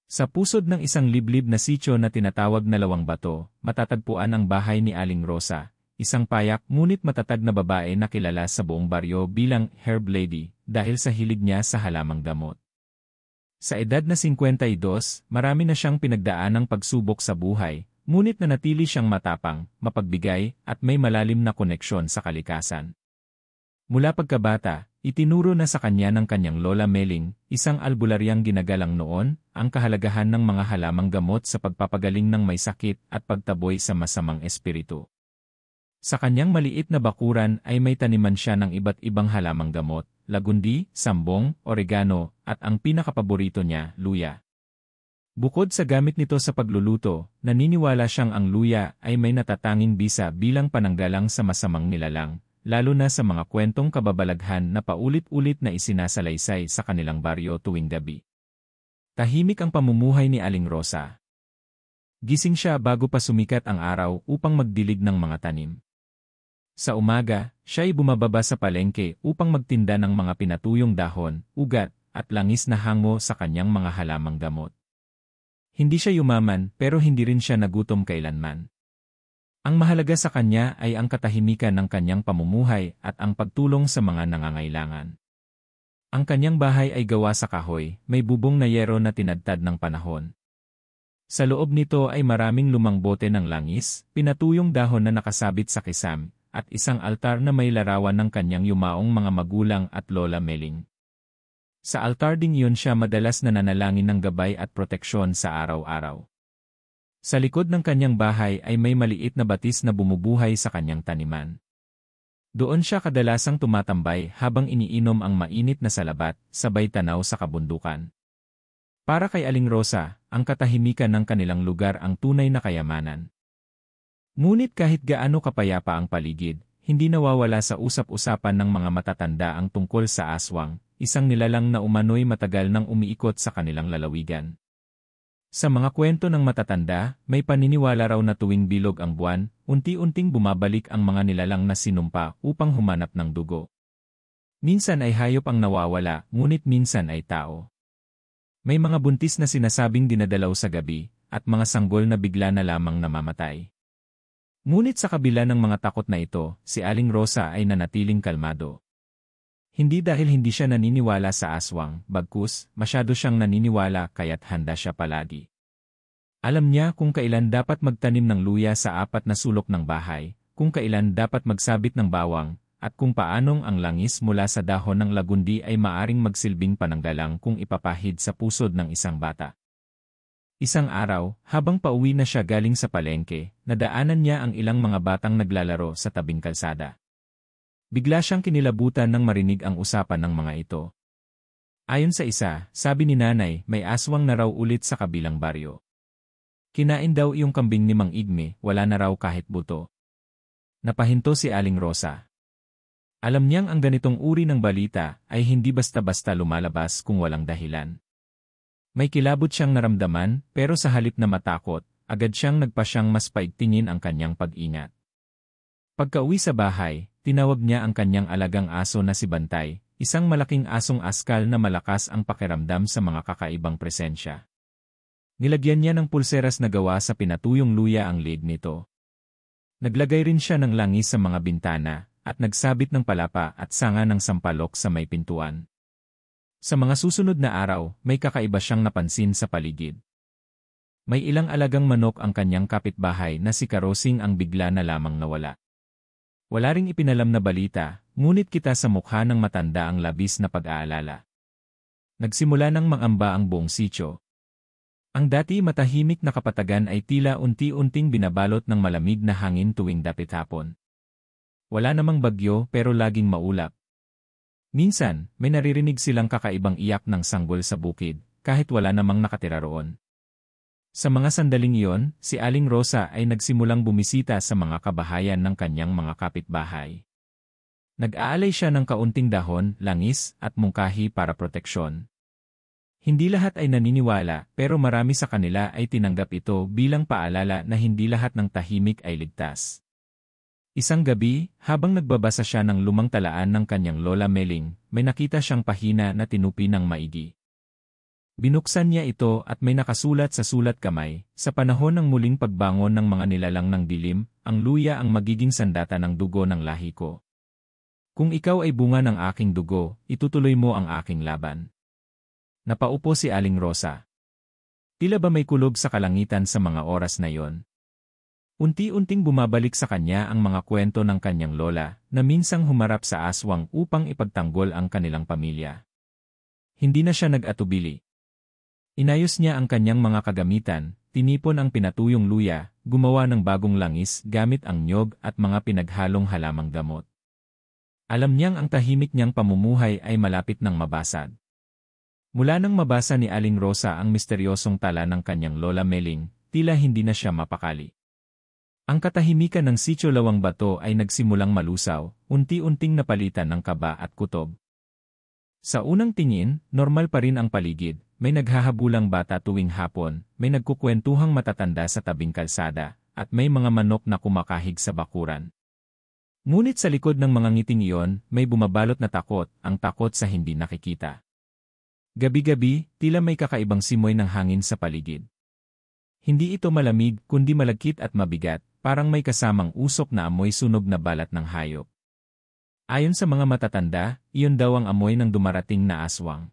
Sa pusod ng isang liblib na sityo na tinatawag na Lawang Bato, matatagpuan ang bahay ni Aling Rosa, isang payak ngunit matatag na babae na kilala sa buong baryo bilang Herb Lady dahil sa hilig niya sa halamang gamot. Sa edad na 52, marami na siyang pinagdaanang pagsubok sa buhay, ngunit nanatili siyang matapang, mapagbigay, at may malalim na koneksyon sa kalikasan. Mula pagkabata, itinuro na sa kanya ng kanyang lola Meling, isang albularyang ginagalang noon, ang kahalagahan ng mga halamang gamot sa pagpapagaling ng may sakit at pagtaboy sa masamang espiritu. Sa kanyang maliit na bakuran ay may taniman siya ng iba't ibang halamang gamot, lagundi, sambong, oregano, at ang pinakapaborito niya, luya. Bukod sa gamit nito sa pagluluto, naniniwala siyang ang luya ay may natatanging bisa bilang pananggalang sa masamang nilalang, lalo na sa mga kwentong kababalaghan na paulit-ulit na isinasalaysay sa kanilang baryo tuwing gabi. Tahimik ang pamumuhay ni Aling Rosa. Gising siya bago pa sumikat ang araw upang magdilig ng mga tanim. Sa umaga, siya ay bumababa sa palengke upang magtinda ng mga pinatuyong dahon, ugat, at langis na hango sa kanyang mga halamang gamot. Hindi siya yumaman pero hindi rin siya nagutom kailanman. Ang mahalaga sa kanya ay ang katahimikan ng kanyang pamumuhay at ang pagtulong sa mga nangangailangan. Ang kanyang bahay ay gawa sa kahoy, may bubong na yero na tinadtad ng panahon. Sa loob nito ay maraming lumang bote ng langis, pinatuyong dahon na nakasabit sa kisam, at isang altar na may larawan ng kanyang yumaong mga magulang at lola Meling. Sa altar ding iyon siya madalas nananalangin ng gabay at proteksyon sa araw-araw. Sa likod ng kanyang bahay ay may maliit na batis na bumubuhay sa kanyang taniman. Doon siya kadalasang tumatambay habang iniinom ang mainit na salabat, sabay tanaw sa kabundukan. Para kay Aling Rosa, ang katahimikan ng kanilang lugar ang tunay na kayamanan. Ngunit kahit gaano kapayapa ang paligid, hindi nawawala sa usap-usapan ng mga matatanda ang tungkol sa aswang, isang nilalang na umano'y matagal nang umiikot sa kanilang lalawigan. Sa mga kwento ng matatanda, may paniniwala raw na tuwing bilog ang buwan, unti-unting bumabalik ang mga nilalang na sinumpa upang humanap ng dugo. Minsan ay hayop ang nawawala, ngunit minsan ay tao. May mga buntis na sinasabing dinadalaw sa gabi, at mga sanggol na bigla na lamang namamatay. Ngunit sa kabila ng mga takot na ito, si Aling Rosa ay nanatiling kalmado. Hindi dahil hindi siya naniniwala sa aswang, bagkus, masyado siyang naniniwala kaya't handa siya palagi. Alam niya kung kailan dapat magtanim ng luya sa apat na sulok ng bahay, kung kailan dapat magsabit ng bawang, at kung paanong ang langis mula sa dahon ng lagundi ay maaring magsilbing pananggalang kung ipapahid sa pusod ng isang bata. Isang araw, habang pauwi na siya galing sa palengke, nadaanan niya ang ilang mga batang naglalaro sa tabing kalsada. Bigla siyang kinilabutan nang marinig ang usapan ng mga ito. Ayon sa isa, sabi ni nanay, may aswang na raw ulit sa kabilang baryo. Kinain daw iyong kambing ni Mang Igme, wala na raw kahit buto. Napahinto si Aling Rosa. Alam niyang ang ganitong uri ng balita ay hindi basta-basta lumalabas kung walang dahilan. May kilabot siyang naramdaman, pero sa halip na matakot, agad siyang nagpasyang mas paigtingin ang kanyang pag-ingat. Pagka-uwi sa bahay, tinawag niya ang kanyang alagang aso na si Bantay, isang malaking asong askal na malakas ang pakiramdam sa mga kakaibang presensya. Nilagyan niya ng pulseras na gawa sa pinatuyong luya ang leeg nito. Naglagay rin siya ng langis sa mga bintana, at nagsabit ng palapa at sanga ng sampalok sa may pintuan. Sa mga susunod na araw, may kakaiba siyang napansin sa paligid. May ilang alagang manok ang kanyang kapitbahay na si Karosing ang bigla na lamang nawala. Wala ring ipinalam na balita, ngunit kita sa mukha ng matanda ang labis na pag-aalala. Nagsimula ng mangamba ang buong sityo. Ang dati matahimik na kapatagan ay tila unti-unting binabalot ng malamig na hangin tuwing dapit hapon. Wala namang bagyo pero laging maulap. Minsan, may naririnig silang kakaibang iyak ng sanggol sa bukid, kahit wala namang nakatira roon. Sa mga sandaling iyon, si Aling Rosa ay nagsimulang bumisita sa mga kabahayan ng kanyang mga kapitbahay. Nag-aalay siya ng kaunting dahon, langis, at mungkahi para proteksyon. Hindi lahat ay naniniwala, pero marami sa kanila ay tinanggap ito bilang paalala na hindi lahat ng tahimik ay ligtas. Isang gabi, habang nagbabasa siya ng lumang talaan ng kanyang lola Meling, may nakita siyang pahina na tinupi ng maigi. Binuksan niya ito at may nakasulat sa sulat kamay, sa panahon ng muling pagbangon ng mga nilalang ng dilim, ang luya ang magiging sandata ng dugo ng lahi ko. Kung ikaw ay bunga ng aking dugo, itutuloy mo ang aking laban. Napaupo si Aling Rosa. Tila ba may kulog sa kalangitan sa mga oras na yon? Unti-unting bumabalik sa kanya ang mga kwento ng kanyang lola, na minsang humarap sa aswang upang ipagtanggol ang kanilang pamilya. Hindi na siya nag-atubili. Inayos niya ang kanyang mga kagamitan, tinipon ang pinatuyong luya, gumawa ng bagong langis gamit ang nyog at mga pinaghalong halamang gamot. Alam niyang ang tahimik niyang pamumuhay ay malapit ng mabasag. Mula nang mabasa ni Aling Rosa ang misteryosong tala ng kanyang lola Meling, tila hindi na siya mapakali. Ang katahimikan ng Sitio Lawang Bato ay nagsimulang malusaw, unti-unting napalitan ng kaba at kutob. Sa unang tingin, normal pa rin ang paligid. May naghahabulang bata tuwing hapon, may nagkukwentuhang matatanda sa tabing kalsada, at may mga manok na kumakahig sa bakuran. Ngunit sa likod ng mga ngiting iyon, may bumabalot na takot, ang takot sa hindi nakikita. Gabi-gabi, tila may kakaibang simoy ng hangin sa paligid. Hindi ito malamig, kundi malagkit at mabigat, parang may kasamang usok na amoy sunog na balat ng hayop. Ayon sa mga matatanda, iyon daw ang amoy ng dumarating na aswang.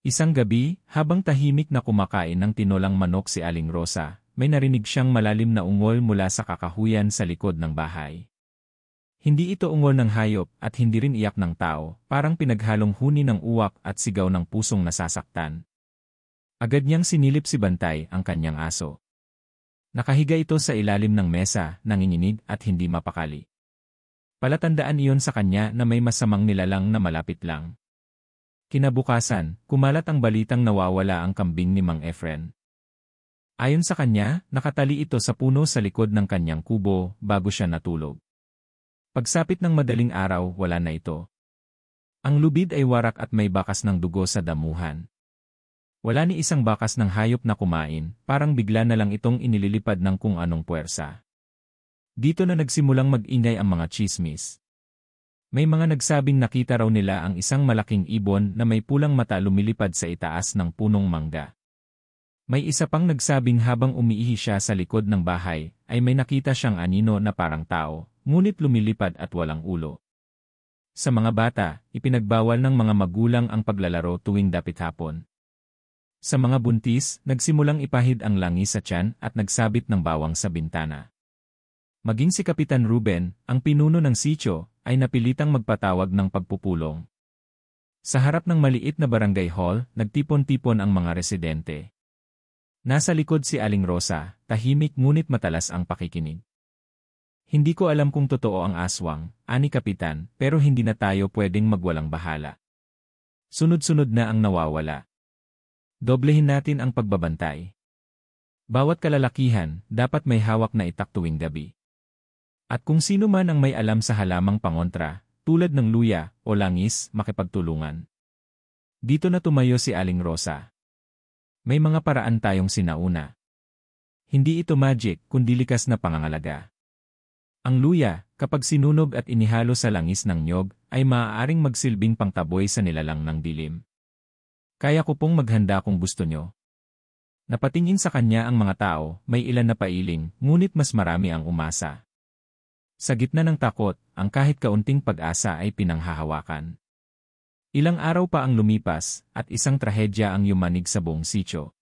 Isang gabi, habang tahimik na kumakain ng tinolang manok si Aling Rosa, may narinig siyang malalim na ungol mula sa kakahuyan sa likod ng bahay. Hindi ito ungol ng hayop at hindi rin iyak ng tao, parang pinaghalong huni ng uwak at sigaw ng pusong nasasaktan. Agad niyang sinilip si Bantay, ang kanyang aso. Nakahiga ito sa ilalim ng mesa, nanginginig at hindi mapakali. Palatandaan iyon sa kanya na may masamang nilalang na malapit lang. Kinabukasan, kumalat ang balitang nawawala ang kambing ni Mang Efren. Ayon sa kanya, nakatali ito sa puno sa likod ng kanyang kubo bago siya natulog. Pagsapit ng madaling araw, wala na ito. Ang lubid ay warak at may bakas ng dugo sa damuhan. Wala ni isang bakas ng hayop na kumain, parang bigla na lang itong inililipad ng kung anong puwersa. Dito na nagsimulang mag-ingay ang mga tsismis. May mga nagsabing nakita raw nila ang isang malaking ibon na may pulang mata lumilipad sa itaas ng punong mangga. May isa pang nagsabing habang umiihi siya sa likod ng bahay, ay may nakita siyang anino na parang tao, ngunit lumilipad at walang ulo. Sa mga bata, ipinagbawal ng mga magulang ang paglalaro tuwing dapit hapon. Sa mga buntis, nagsimulang ipahid ang langis sa tiyan at nagsabit ng bawang sa bintana. Maging si Kapitan Ruben, ang pinuno ng sitio, ay napilitang magpatawag ng pagpupulong. Sa harap ng maliit na barangay hall, nagtipon-tipon ang mga residente. Nasa likod si Aling Rosa, tahimik ngunit matalas ang pakikinig. Hindi ko alam kung totoo ang aswang, ani Kapitan, pero hindi na tayo pwedeng magwalang bahala. Sunod-sunod na ang nawawala. Doblehin natin ang pagbabantay. Bawat kalalakihan, dapat may hawak na itak tuwing gabi. At kung sino man ang may alam sa halamang pangontra, tulad ng luya o langis, makipagtulungan. Dito na tumayo si Aling Rosa. May mga paraan tayong sinauna. Hindi ito magic, kundi likas na pangangalaga. Ang luya, kapag sinunog at inihalo sa langis ng nyog, ay maaaring magsilbing pangtaboy sa nilalang ng dilim. Kaya ko pong maghanda kung gusto nyo. Napatingin sa kanya ang mga tao, may ilan na pailing, ngunit mas marami ang umasa. Sa gitna ng takot, ang kahit kaunting pag-asa ay pinanghahawakan. Ilang araw pa ang lumipas, at isang trahedya ang yumanig sa buong sitio.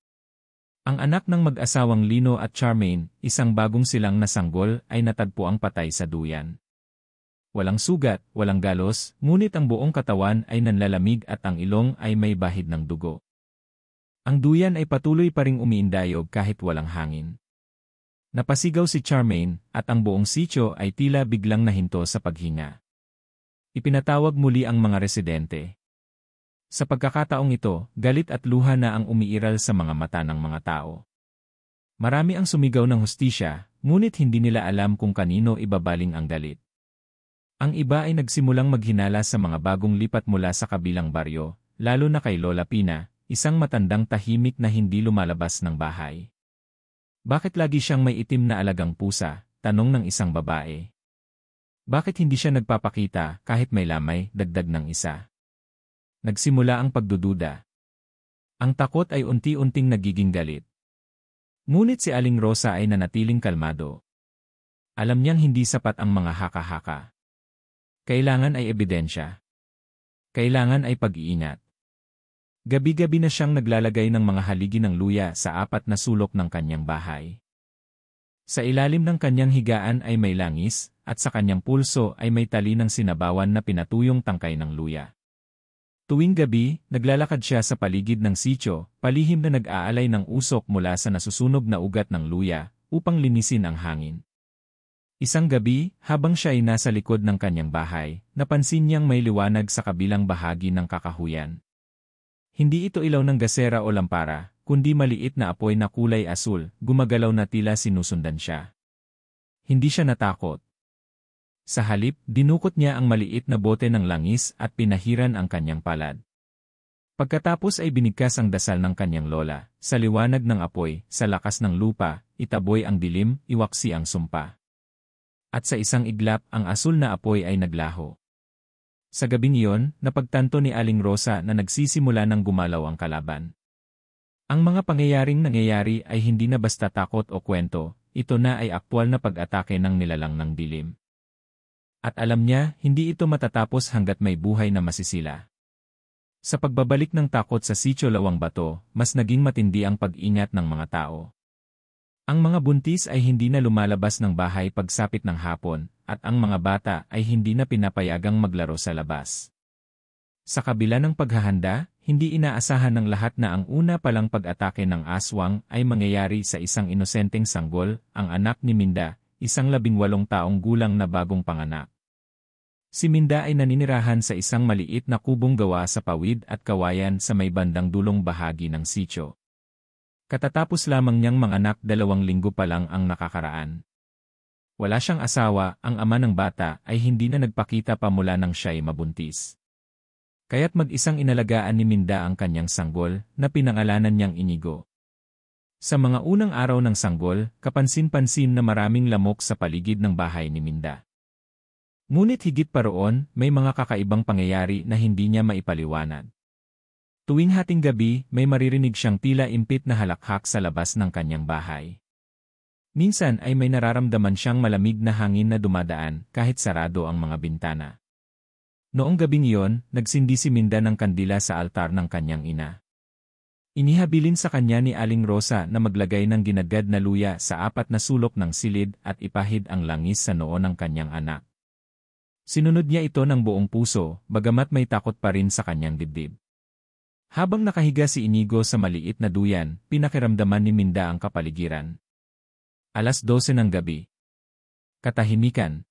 Ang anak ng mag-asawang Lino at Charmaine, isang bagong silang nasanggol, ay natagpuang patay sa duyan. Walang sugat, walang galos, ngunit ang buong katawan ay nanlalamig at ang ilong ay may bahid ng dugo. Ang duyan ay patuloy pa ring umiindayog kahit walang hangin. Napasigaw si Charmaine, at ang buong sitio ay tila biglang nahinto sa paghinga. Ipinatawag muli ang mga residente. Sa pagkakataong ito, galit at luha na ang umiiral sa mga mata ng mga tao. Marami ang sumigaw ng hustisya, ngunit hindi nila alam kung kanino ibabaling ang galit. Ang iba ay nagsimulang maghinala sa mga bagong lipat mula sa kabilang baryo, lalo na kay Lola Pina, isang matandang tahimik na hindi lumalabas ng bahay. Bakit lagi siyang may itim na alagang pusa? Tanong ng isang babae. Bakit hindi siya nagpapakita kahit may lamay, dagdag ng isa? Nagsimula ang pagdududa. Ang takot ay unti-unting nagiging galit. Ngunit si Aling Rosa ay nanatiling kalmado. Alam niyang hindi sapat ang mga haka-haka. Kailangan ay ebidensya. Kailangan ay pag-iingat. Gabi-gabi na siyang naglalagay ng mga haligi ng luya sa apat na sulok ng kanyang bahay. Sa ilalim ng kanyang higaan ay may langis, at sa kanyang pulso ay may tali ng sinabawan na pinatuyong tangkay ng luya. Tuwing gabi, naglalakad siya sa paligid ng sityo, palihim na nag-aalay ng usok mula sa nasusunog na ugat ng luya, upang linisin ang hangin. Isang gabi, habang siya ay nasa likod ng kanyang bahay, napansin niyang may liwanag sa kabilang bahagi ng kakahuyan. Hindi ito ilaw ng gasera o lampara, kundi maliit na apoy na kulay asul, gumagalaw na tila sinusundan siya. Hindi siya natakot. Sa halip, dinukot niya ang maliit na bote ng langis at pinahiran ang kanyang palad. Pagkatapos ay binigkas ang dasal ng kanyang lola, sa liwanag ng apoy, sa lakas ng lupa, itaboy ang dilim, iwaksi ang sumpa. At sa isang iglap, ang asul na apoy ay naglaho. Sa gabing iyon, napagtanto ni Aling Rosa na nagsisimula ng gumalaw ang kalaban. Ang mga pangyayaring nangyayari ay hindi na basta takot o kwento, ito na ay aktwal na pag-atake ng nilalang ng dilim. At alam niya, hindi ito matatapos hanggat may buhay na masisila. Sa pagbabalik ng takot sa sitio Lawang Bato, mas naging matindi ang pag-ingat ng mga tao. Ang mga buntis ay hindi na lumalabas ng bahay pagsapit ng hapon, at ang mga bata ay hindi na pinapayagang maglaro sa labas. Sa kabila ng paghahanda, hindi inaasahan ng lahat na ang una palang pag-atake ng aswang ay mangyayari sa isang inosenteng sanggol, ang anak ni Minda, isang 18 taong gulang na bagong panganak. Si Minda ay naninirahan sa isang maliit na kubong gawa sa pawid at kawayan sa may bandang dulong bahagi ng sitio. Katatapos lamang niyang manganak 2 linggo pa lang ang nakakaraan. Wala siyang asawa, ang ama ng bata ay hindi na nagpakita pa mula nang siya'y mabuntis. Kaya't mag-isang inalagaan ni Minda ang kanyang sanggol, na pinangalanan niyang Inigo. Sa mga unang araw ng sanggol, kapansin-pansin na maraming lamok sa paligid ng bahay ni Minda. Ngunit higit pa roon, may mga kakaibang pangyayari na hindi niya maipaliwanag. Tuwing hating gabi, may maririnig siyang tila impit na halakhak sa labas ng kanyang bahay. Minsan ay may nararamdaman siyang malamig na hangin na dumadaan kahit sarado ang mga bintana. Noong gabing iyon, nagsindi si Minda ng kandila sa altar ng kanyang ina. Inihabilin sa kanya ni Aling Rosa na maglagay ng ginagad na luya sa 4 na sulok ng silid at ipahid ang langis sa noo ng kanyang anak. Sinunod niya ito ng buong puso, bagamat may takot pa rin sa kanyang dibdib. Habang nakahiga si Inigo sa maliit na duyan, pinakiramdaman ni Minda ang kapaligiran. 12:00 ng gabi. Katahimikan.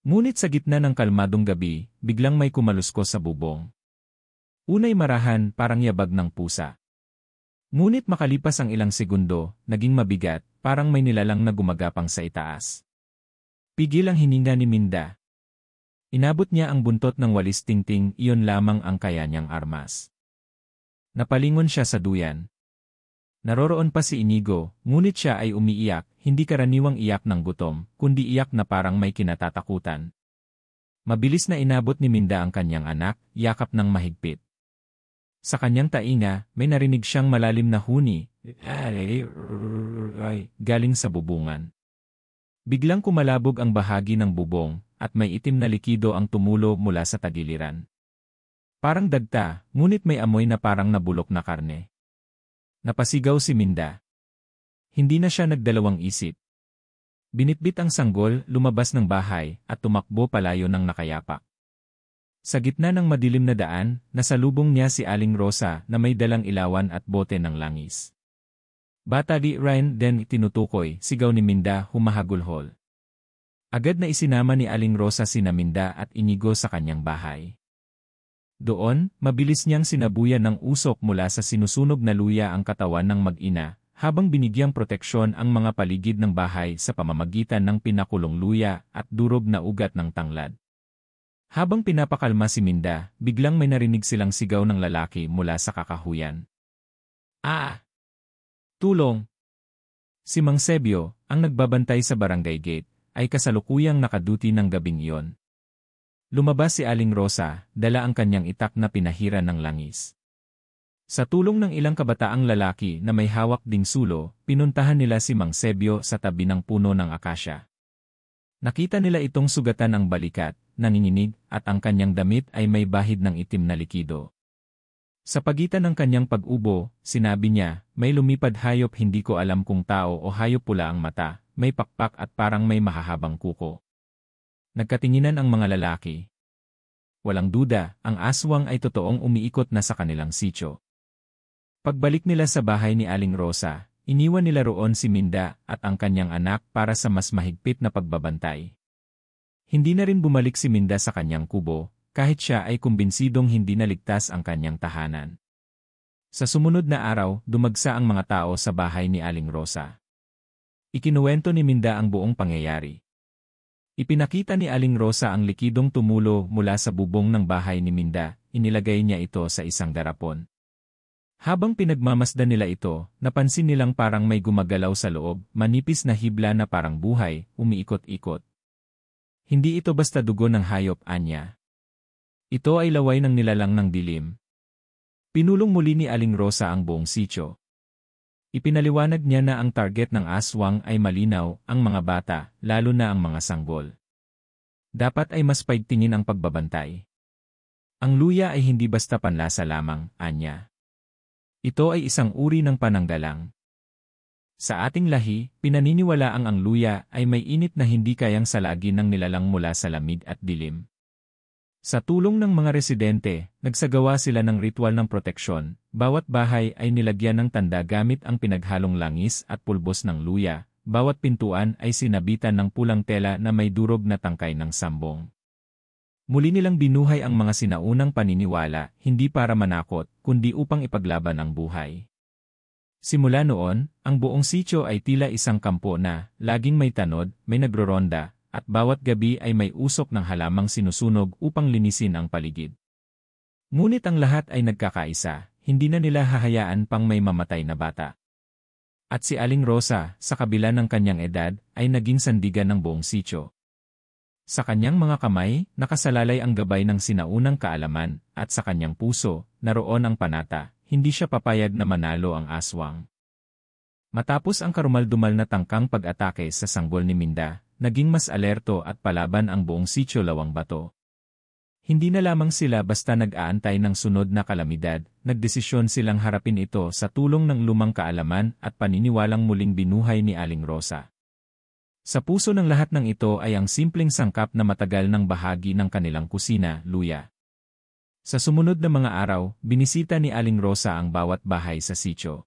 Ngunit sa gitna ng kalmadong gabi, biglang may kumaluskos sa bubong. Unay marahan, parang yabag ng pusa. Ngunit makalipas ang ilang segundo, naging mabigat, parang may nilalang na gumagapang sa itaas. Pigil ang hininga ni Minda. Inabot niya ang buntot ng walis tingting, iyon lamang ang kaya niyang armas. Napalingon siya sa duyan. Naroroon pa si Inigo, ngunit siya ay umiiyak, hindi karaniwang iyak ng gutom, kundi iyak na parang may kinatatakutan. Mabilis na inabot ni Minda ang kanyang anak, yakap ng mahigpit. Sa kanyang tainga, may narinig siyang malalim na huni, galing sa bubungan. Biglang kumalabog ang bahagi ng bubong, at may itim na likido ang tumulo mula sa tagiliran. Parang dagta, ngunit may amoy na parang nabulok na karne. Napasigaw si Minda. Hindi na siya nagdalawang isip. Binitbit ang sanggol, lumabas ng bahay, at tumakbo palayo ng nakayapak. Sa gitna ng madilim na daan, nasalubong niya si Aling Rosa na may dalang ilawan at bote ng langis. Bata di Ryan den tinutukoy, sigaw ni Minda humahagulhol. Agad na isinama ni Aling Rosa sina Minda at Inigo sa kanyang bahay. Doon, mabilis niyang sinabuyan ng usok mula sa sinusunog na luya ang katawan ng mag-ina, habang binigyang proteksyon ang mga paligid ng bahay sa pamamagitan ng pinakulong luya at durog na ugat ng tanglad. Habang pinapakalma si Minda, biglang may narinig silang sigaw ng lalaki mula sa kakahuyan. Ah! Tulong! Si Mang Sebio, ang nagbabantay sa barangay gate, ay kasalukuyang nakaduty ng gabing iyon. Lumabas si Aling Rosa, dala ang kanyang itak na pinahiran ng langis. Sa tulong ng ilang kabataang lalaki na may hawak ding sulo, pinuntahan nila si Mang Sebio sa tabi ng puno ng akasya. Nakita nila itong sugatan ng balikat, nanginginig, at ang kanyang damit ay may bahid ng itim na likido. Sa pagitan ng kanyang pag-ubo, sinabi niya, may lumipad hayop, hindi ko alam kung tao o hayop, pula ang mata, may pakpak at parang may mahahabang kuko. Nagkatinginan ang mga lalaki. Walang duda, ang aswang ay totoong umiikot na sa kanilang sityo. Pagbalik nila sa bahay ni Aling Rosa, iniwan nila roon si Minda at ang kanyang anak para sa mas mahigpit na pagbabantay. Hindi na rin bumalik si Minda sa kanyang kubo, kahit siya ay kumbinsidong hindi naligtas ang kanyang tahanan. Sa sumunod na araw, dumagsa ang mga tao sa bahay ni Aling Rosa. Ikinuwento ni Minda ang buong pangyayari. Ipinakita ni Aling Rosa ang likidong tumulo mula sa bubong ng bahay ni Minda, inilagay niya ito sa isang darapon. Habang pinagmamasdan nila ito, napansin nilang parang may gumagalaw sa loob, manipis na hibla na parang buhay, umiikot-ikot. Hindi ito basta dugo ng hayop, anya. Ito ay laway ng nilalang ng dilim. Pinulong muli ni Aling Rosa ang buong sityo. Ipinaliwanag niya na ang target ng aswang ay malinaw, ang mga bata, lalo na ang mga sanggol. Dapat ay mas paigtingin ang pagbabantay. Ang luya ay hindi basta panlasa lamang, anya. Ito ay isang uri ng pananggalang. Sa ating lahi, pinaniniwalaang ang luya ay may init na hindi kayang salagin ng nilalang mula sa lamig at dilim. Sa tulong ng mga residente, nagsagawa sila ng ritual ng proteksyon. Bawat bahay ay nilagyan ng tanda gamit ang pinaghalong langis at pulbos ng luya. Bawat pintuan ay sinabitan ng pulang tela na may durog na tangkay ng sambong. Muli nilang binuhay ang mga sinaunang paniniwala, hindi para manakot, kundi upang ipaglaban ang buhay. Simula noon, ang buong sityo ay tila isang kampo na, laging may tanod, may nagroronda, at bawat gabi ay may usok ng halamang sinusunog upang linisin ang paligid. Ngunit ang lahat ay nagkakaisa, hindi na nila hahayaan pang may mamatay na bata. At si Aling Rosa, sa kabila ng kanyang edad, ay naging sandigan ng buong sityo. Sa kanyang mga kamay, nakasalalay ang gabay ng sinaunang kaalaman, at sa kanyang puso, naroon ang panata, hindi siya papayag na manalo ang aswang. Matapos ang karumaldumal na tangkang pag-atake sa sanggol ni Minda, naging mas alerto at palaban ang buong sityo Lawang Bato. Hindi na lamang sila basta nag-aantay ng sunod na kalamidad, nagdesisyon silang harapin ito sa tulong ng lumang kaalaman at paniniwalang muling binuhay ni Aling Rosa. Sa puso ng lahat ng ito ay ang simpleng sangkap na matagal ng bahagi ng kanilang kusina, luya. Sa sumunod na mga araw, binisita ni Aling Rosa ang bawat bahay sa sityo.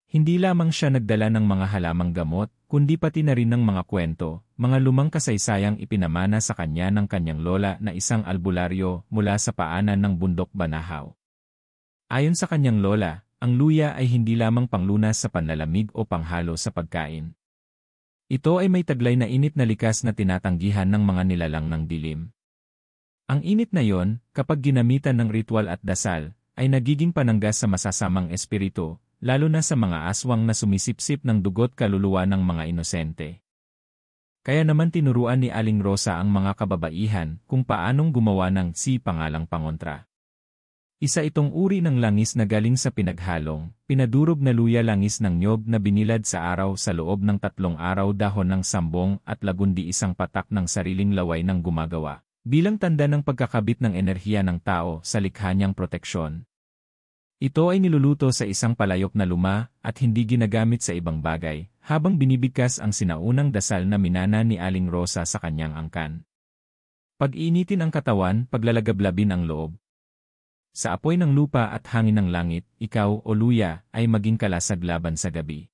Hindi lamang siya nagdala ng mga halamang gamot, kundi pati na rin ng mga kwento, mga lumang kasaysayang ipinamana sa kanya ng kanyang lola na isang albularyo mula sa paanan ng bundok Banahaw. Ayon sa kanyang lola, ang luya ay hindi lamang panglunas sa panlalamig o panghalo sa pagkain. Ito ay may taglay na init na likas na tinatanggihan ng mga nilalang ng dilim. Ang init na yon, kapag ginamitan ng ritual at dasal, ay nagiging pananggas sa masasamang espiritu, lalo na sa mga aswang na sumisipsip ng dugo't kaluluwa ng mga inosente. Kaya naman tinuruan ni Aling Rosa ang mga kababaihan kung paanong gumawa ng pangalang pangontra. Isa itong uri ng langis na galing sa pinaghalong, pinadurog na luya langis ng nyog na binilad sa araw sa loob ng 3 araw dahon ng sambong at lagundi isang patak ng sariling laway ng gumagawa, bilang tanda ng pagkakabit ng enerhiya ng tao sa likha niyang proteksyon. Ito ay niluluto sa isang palayok na luma at hindi ginagamit sa ibang bagay, habang binibigkas ang sinaunang dasal na minana ni Aling Rosa sa kanyang angkan. Pag-iinitin ang katawan, paglalagablabin ang loob. Sa apoy ng lupa at hangin ng langit, ikaw o luya ay maging kalasag laban sa gabi.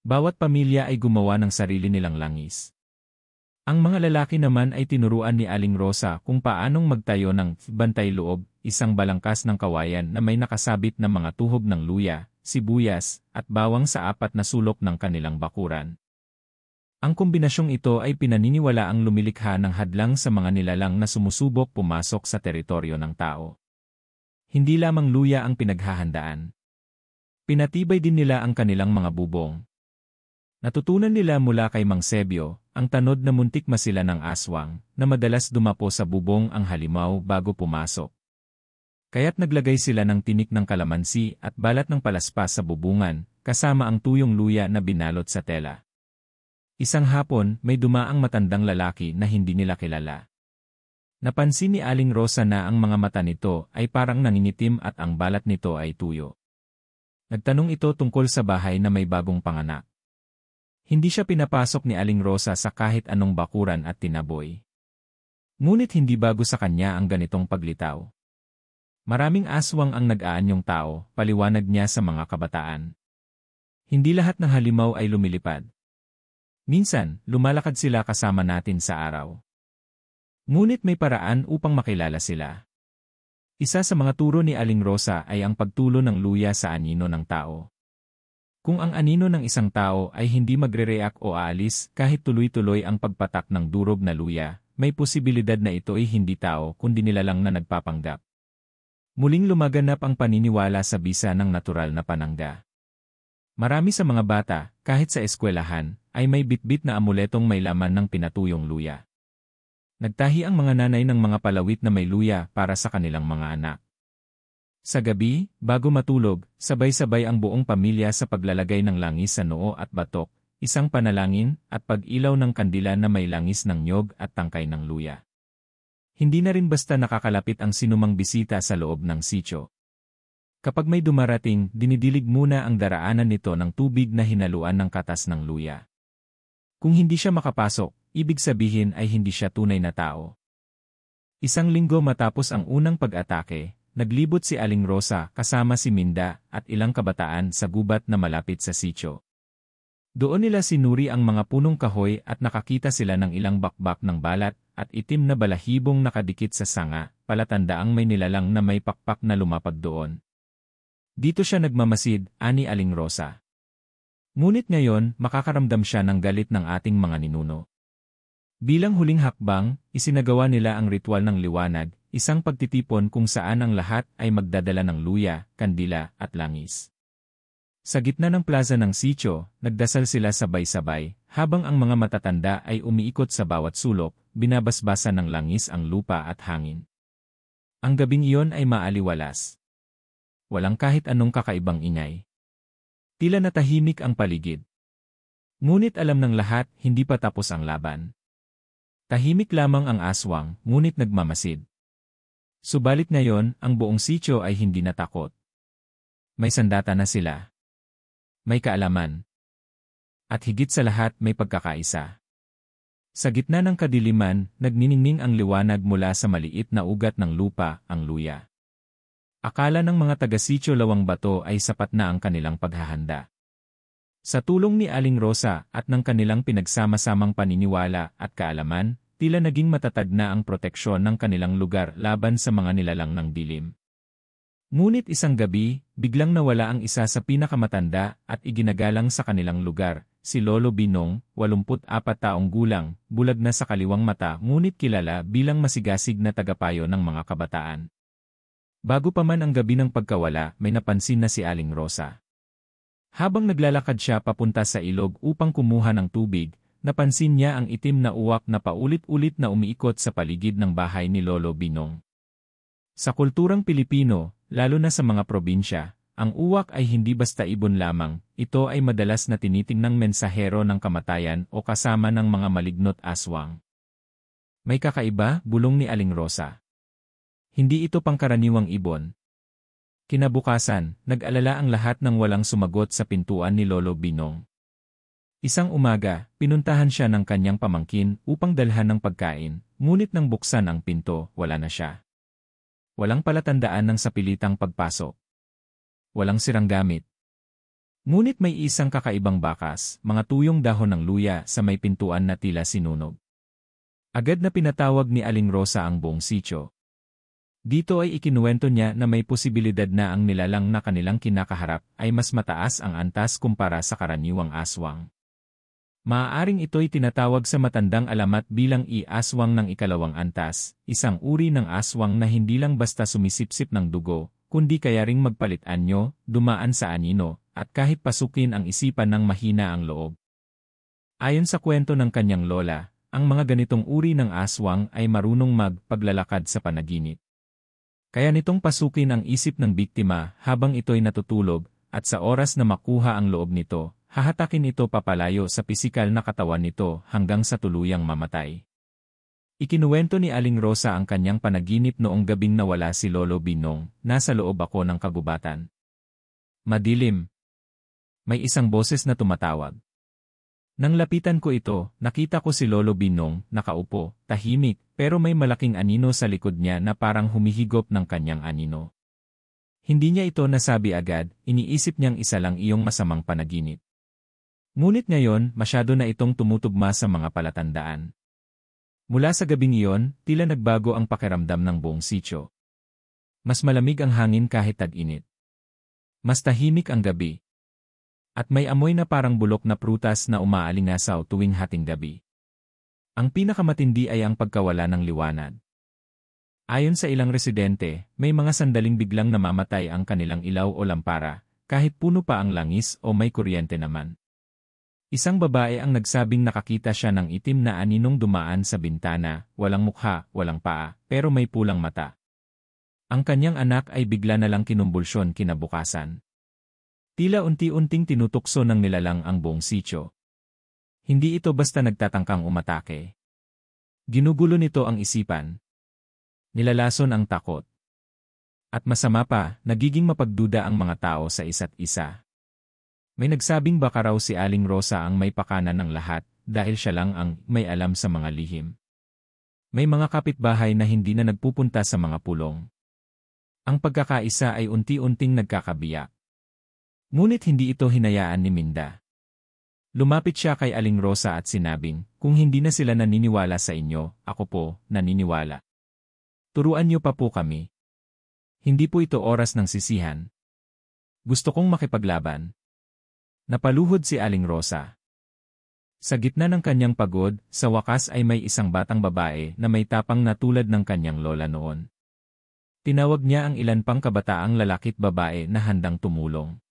Bawat pamilya ay gumawa ng sarili nilang langis. Ang mga lalaki naman ay tinuruan ni Aling Rosa kung paanong magtayo ng bantay loob, isang balangkas ng kawayan na may nakasabit na mga tuhog ng luya, sibuyas, at bawang sa 4 na sulok ng kanilang bakuran. Ang kombinasyong ito ay pinaniniwalaang lumilikha ng hadlang sa mga nilalang na sumusubok pumasok sa teritoryo ng tao. Hindi lamang luya ang pinaghahandaan. Pinatibay din nila ang kanilang mga bubong. Natutunan nila mula kay Mang Sebio, ang tanod na muntik masila ng aswang, na madalas dumapo sa bubong ang halimaw bago pumasok. Kaya't naglagay sila ng tinik ng kalamansi at balat ng palaspas sa bubungan, kasama ang tuyong luya na binalot sa tela. Isang hapon, may dumaang matandang lalaki na hindi nila kilala. Napansin ni Aling Rosa na ang mga mata nito ay parang nangingitim at ang balat nito ay tuyo. Nagtanong ito tungkol sa bahay na may bagong panganak. Hindi siya pinapasok ni Aling Rosa sa kahit anong bakuran at tinaboy. Ngunit hindi bago sa kanya ang ganitong paglitaw. Maraming aswang ang nag-aanyong tao, paliwanag niya sa mga kabataan. Hindi lahat ng halimaw ay lumilipad. Minsan, lumalakad sila kasama natin sa araw. Ngunit may paraan upang makilala sila. Isa sa mga turo ni Aling Rosa ay ang pagtulo ng luya sa anino ng tao. Kung ang anino ng isang tao ay hindi magre-react o aalis kahit tuloy-tuloy ang pagpatak ng durog na luya, may posibilidad na ito ay hindi tao kundi nilalang na nagpapanggap. Muling lumaganap ang paniniwala sa bisa ng natural na panangga. Marami sa mga bata, kahit sa eskwelahan, ay may bitbit na amuletong may laman ng pinatuyong luya. Nagtahi ang mga nanay ng mga palawit na may luya para sa kanilang mga anak. Sa gabi, bago matulog, sabay-sabay ang buong pamilya sa paglalagay ng langis sa noo at batok, isang panalangin, at pag-ilaw ng kandila na may langis ng nyog at tangkay ng luya. Hindi na rin basta nakakalapit ang sinumang bisita sa loob ng sitio. Kapag may dumarating, dinidilig muna ang daraanan nito ng tubig na hinaluan ng katas ng luya. Kung hindi siya makapasok, ibig sabihin ay hindi siya tunay na tao. Isang linggo matapos ang unang pag-atake, naglibot si Aling Rosa kasama si Minda at ilang kabataan sa gubat na malapit sa sitio. Doon nila sinuri ang mga punong kahoy at nakakita sila ng ilang bakbak ng balat at itim na balahibong nakadikit sa sanga, palatandaang may nilalang na may pakpak na lumapag doon. Dito siya nagmamasid, ani Aling Rosa. Ngunit ngayon, makakaramdam siya ng galit ng ating mga ninuno. Bilang huling hakbang, isinagawa nila ang ritual ng liwanag, isang pagtitipon kung saan ang lahat ay magdadala ng luya, kandila, at langis. Sa gitna ng plaza ng sitio, nagdasal sila sabay-sabay, habang ang mga matatanda ay umiikot sa bawat sulok, binabasbasan ng langis ang lupa at hangin. Ang gabing iyon ay maaliwalas. Walang kahit anong kakaibang ingay. Tila natahimik ang paligid. Ngunit alam ng lahat, hindi pa tapos ang laban. Tahimik lamang ang aswang, ngunit nagmamasid. Subalit ngayon, ang buong sitio ay hindi natakot. May sandata na sila. May kaalaman. At higit sa lahat may pagkakaisa. Sa gitna ng kadiliman, nagniningning ang liwanag mula sa maliit na ugat ng lupa, ang luya. Akala ng mga taga-sitio Lawang Bato ay sapat na ang kanilang paghahanda. Sa tulong ni Aling Rosa at ng kanilang pinagsama-samang paniniwala at kaalaman, tila naging matatag na ang proteksyon ng kanilang lugar laban sa mga nilalang ng dilim. Ngunit isang gabi, biglang nawala ang isa sa pinakamatanda at iginagalang sa kanilang lugar, si Lolo Binong, 84 taong gulang, bulag na sa kaliwang mata ngunit kilala bilang masigasig na tagapayo ng mga kabataan. Bago pa man ang gabi ng pagkawala, may napansin na si Aling Rosa. Habang naglalakad siya papunta sa ilog upang kumuha ng tubig, napansin niya ang itim na uwak na paulit-ulit na umiikot sa paligid ng bahay ni Lolo Binong. Sa kulturang Pilipino, lalo na sa mga probinsya, ang uwak ay hindi basta ibon lamang, ito ay madalas na tinitingnang mensahero ng kamatayan o kasama ng mga malignot aswang. May kakaiba, bulong ni Aling Rosa. Hindi ito pangkaraniwang ibon. Kinabukasan, nag-alala ang lahat nang walang sumagot sa pintuan ni Lolo Binong. Isang umaga, pinuntahan siya ng kanyang pamangkin upang dalhan ng pagkain, ngunit nang buksan ang pinto, wala na siya. Walang palatandaan ng sapilitang pagpasok. Walang sirang gamit. Ngunit may isang kakaibang bakas, mga tuyong dahon ng luya sa may pintuan na tila sinunog. Agad na pinatawag ni Aling Rosa ang buong sitio. Dito ay ikinuwento niya na may posibilidad na ang nilalang na kanilang kinakaharap ay mas mataas ang antas kumpara sa karaniwang aswang. Maaaring ito'y tinatawag sa matandang alamat bilang i-aswang ng ikalawang antas, isang uri ng aswang na hindi lang basta sumisipsip ng dugo, kundi kaya ring magpalit anyo, dumaan sa anino, at kahit pasukin ang isipan ng mahina ang loob. Ayon sa kwento ng kanyang lola, ang mga ganitong uri ng aswang ay marunong magpaglalakad sa panaginip. Kaya nitong pasukin ang isip ng biktima habang ito'y natutulog, at sa oras na makuha ang loob nito, hahatakin ito papalayo sa pisikal na katawan nito hanggang sa tuluyang mamatay. Ikinuwento ni Aling Rosa ang kanyang panaginip noong gabing nawala si Lolo Binong, nasa loob ako ng kagubatan. Madilim. May isang boses na tumatawag. Nang lapitan ko ito, nakita ko si Lolo Binong, nakaupo, tahimik, pero may malaking anino sa likod niya na parang humihigop ng kanyang anino. Hindi niya ito nasabi agad, iniisip niyang isa lang iyong masamang panaginip. Ngunit ngayon, masyado na itong tumutugma sa mga palatandaan. Mula sa gabing iyon, tila nagbago ang pakiramdam ng buong sitio. Mas malamig ang hangin kahit tag-init. Mas tahimik ang gabi. At may amoy na parang bulok na prutas na umaalingasaw tuwing hating gabi. Ang pinakamatindi ay ang pagkawala ng liwanag. Ayon sa ilang residente, may mga sandaling biglang namamatay ang kanilang ilaw o lampara, kahit puno pa ang langis o may kuryente naman. Isang babae ang nagsabing nakakita siya ng itim na aninong dumaan sa bintana, walang mukha, walang paa, pero may pulang mata. Ang kanyang anak ay bigla na lang kinumbulsyon kinabukasan. Tila unti-unting tinutukso ng nilalang ang buong sitio. Hindi ito basta nagtatangkang umatake. Ginugulo nito ang isipan. Nilalason ang takot. At masama pa, nagiging mapagduda ang mga tao sa isa't isa. May nagsabing baka raw si Aling Rosa ang may pakana ng lahat dahil siya lang ang may alam sa mga lihim. May mga kapitbahay na hindi na nagpupunta sa mga pulong. Ang pagkakaisa ay unti-unting nagkakabiyak. Ngunit hindi ito hinayaan ni Minda. Lumapit siya kay Aling Rosa at sinabing, kung hindi na sila naniniwala sa inyo, ako po, naniniwala. Turuan niyo pa po kami. Hindi po ito oras ng sisihan. Gusto kong makipaglaban. Napaluhod si Aling Rosa. Sa gitna ng kanyang pagod, sa wakas ay may isang batang babae na may tapang na tulad ng kanyang lola noon. Tinawag niya ang ilan pang kabataang lalaki't babae na handang tumulong.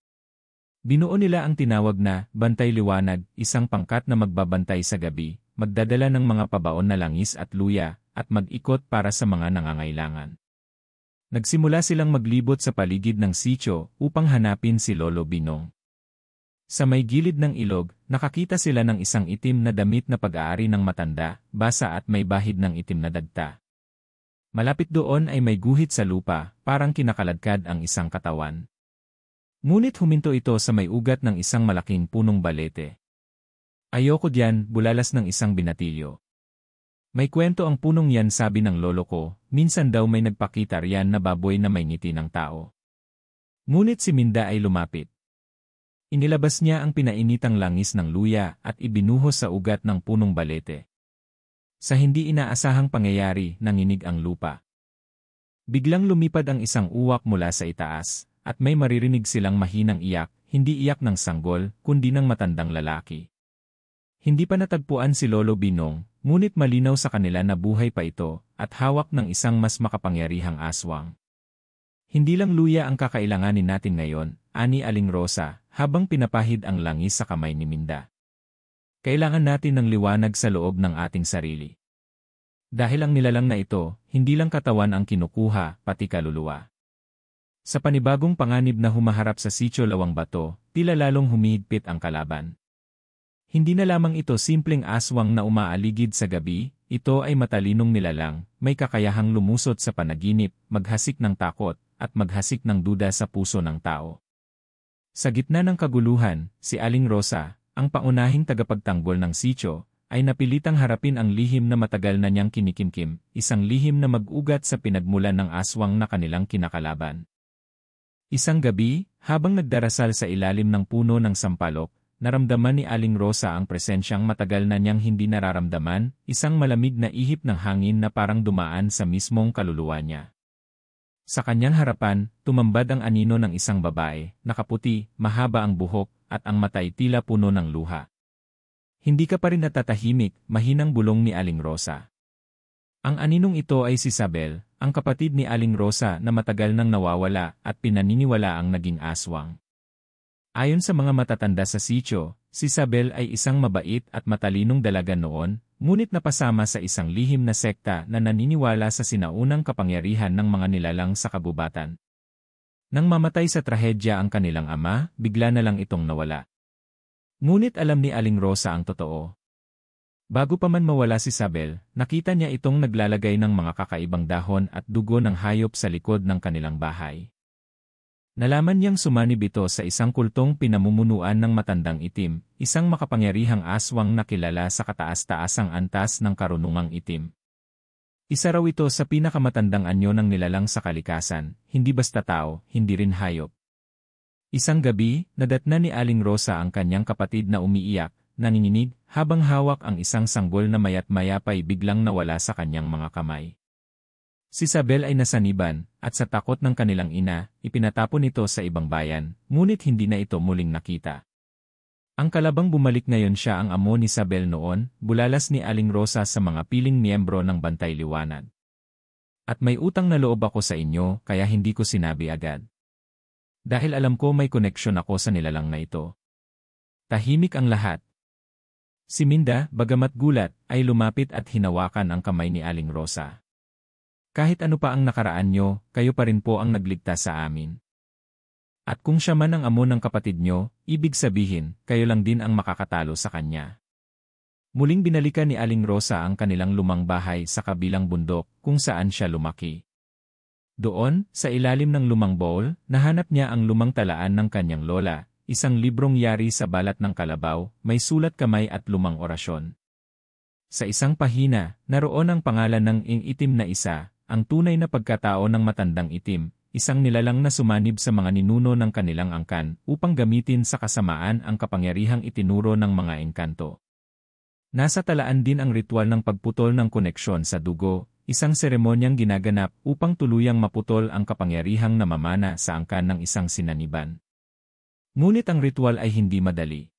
Binuo nila ang tinawag na Bantay Liwanag, isang pangkat na magbabantay sa gabi, magdadala ng mga pabaon na langis at luya, at mag-ikot para sa mga nangangailangan. Nagsimula silang maglibot sa paligid ng sitio upang hanapin si Lolo Binong. Sa may gilid ng ilog, nakakita sila ng isang itim na damit na pag-aari ng matanda, basa at may bahid ng itim na dagta. Malapit doon ay may guhit sa lupa, parang kinakaladkad ang isang katawan. Ngunit huminto ito sa may ugat ng isang malaking punong balete. Ayoko diyan, bulalas ng isang binatilyo. May kwento ang punong yan, sabi ng lolo ko, minsan daw may nagpakita riyan na baboy na may ngiti ng tao. Ngunit si Minda ay lumapit. Inilabas niya ang pinainitang langis ng luya at ibinuhos sa ugat ng punong balete. Sa hindi inaasahang pangyayari, nanginig ang lupa. Biglang lumipad ang isang uwak mula sa itaas. At may maririnig silang mahinang iyak, hindi iyak ng sanggol, kundi ng matandang lalaki. Hindi pa natagpuan si Lolo Binong, ngunit malinaw sa kanila na buhay pa ito, at hawak ng isang mas makapangyarihang aswang. Hindi lang luya ang kakailanganin natin ngayon, ani Aling Rosa, habang pinapahid ang langis sa kamay ni Minda. Kailangan natin ng liwanag sa loob ng ating sarili. Dahil ang nilalang na ito, hindi lang katawan ang kinukuha, pati kaluluwa. Sa panibagong panganib na humaharap sa sitio Lawang Bato, tila lalong humihigpit ang kalaban. Hindi na lamang ito simpleng aswang na umaaligid sa gabi, ito ay matalinong nilalang, may kakayahang lumusot sa panaginip, maghasik ng takot, at maghasik ng duda sa puso ng tao. Sa gitna ng kaguluhan, si Aling Rosa, ang paunahing tagapagtanggol ng sitio, ay napilitang harapin ang lihim na matagal na niyang kinikimkim, isang lihim na mag-ugat sa pinagmulan ng aswang na kanilang kinakalaban. Isang gabi, habang nagdarasal sa ilalim ng puno ng sampalok, naramdaman ni Aling Rosa ang presensyang matagal na niyang hindi nararamdaman, isang malamig na ihip ng hangin na parang dumaan sa mismong kaluluwa niya. Sa kanyang harapan, tumambad ang anino ng isang babae, nakaputi, mahaba ang buhok, at ang matay tila puno ng luha. Hindi ka pa rin natatahimik, mahinang bulong ni Aling Rosa. Ang aninong ito ay si Sabel, ang kapatid ni Aling Rosa na matagal nang nawawala at pinaniniwala ang naging aswang. Ayon sa mga matatanda sa sitio, si Sabel ay isang mabait at matalinong dalaga noon, ngunit napasama sa isang lihim na sekta na naniniwala sa sinaunang kapangyarihan ng mga nilalang sa kabubatan. Nang mamatay sa trahedya ang kanilang ama, bigla na lang itong nawala. Ngunit alam ni Aling Rosa ang totoo. Bago pa man mawala si Isabel, nakita niya itong naglalagay ng mga kakaibang dahon at dugo ng hayop sa likod ng kanilang bahay. Nalaman niyang sumanib ito sa isang kultong pinamumunuan ng matandang itim, isang makapangyarihang aswang na kilala sa kataas-taasang antas ng karunungang itim. Isa raw ito sa pinakamatandang anyo ng nilalang sa kalikasan, hindi basta tao, hindi rin hayop. Isang gabi, nadatna ni Aling Rosa ang kanyang kapatid na umiiyak, nanginginig, habang hawak ang isang sanggol na mayat-maya pa'y biglang nawala sa kanyang mga kamay. Si Isabel ay nasaniban, at sa takot ng kanilang ina, ipinatapon ito sa ibang bayan, ngunit hindi na ito muling nakita. Ang kalabang bumalik ngayon siya ang amo ni Isabel noon, bulalas ni Aling Rosa sa mga piling miyembro ng Bantay Liwanag. At may utang na loob ako sa inyo, kaya hindi ko sinabi agad. Dahil alam ko may koneksyon ako sa nilalang na ito. Tahimik ang lahat. Si Minda, bagamat gulat, ay lumapit at hinawakan ang kamay ni Aling Rosa. Kahit ano pa ang nakaraan nyo, kayo pa rin po ang nagligtas sa amin. At kung siya man ang amo ng kapatid nyo, ibig sabihin, kayo lang din ang makakatalo sa kanya. Muling binalikan ni Aling Rosa ang kanilang lumang bahay sa kabilang bundok, kung saan siya lumaki. Doon, sa ilalim ng lumang bowl, nahanap niya ang lumang talaan ng kanyang lola, isang librong yari sa balat ng kalabaw, may sulat kamay at lumang orasyon. Sa isang pahina, naroon ang pangalan ng itim na isa, ang tunay na pagkatao ng matandang itim, isang nilalang na sumanib sa mga ninuno ng kanilang angkan upang gamitin sa kasamaan ang kapangyarihang itinuro ng mga engkanto. Nasa talaan din ang ritual ng pagputol ng koneksyon sa dugo, isang seremonyang ginaganap upang tuluyang maputol ang kapangyarihang namamana sa angkan ng isang sinaniban. Ngunit ang ritual ay hindi madali.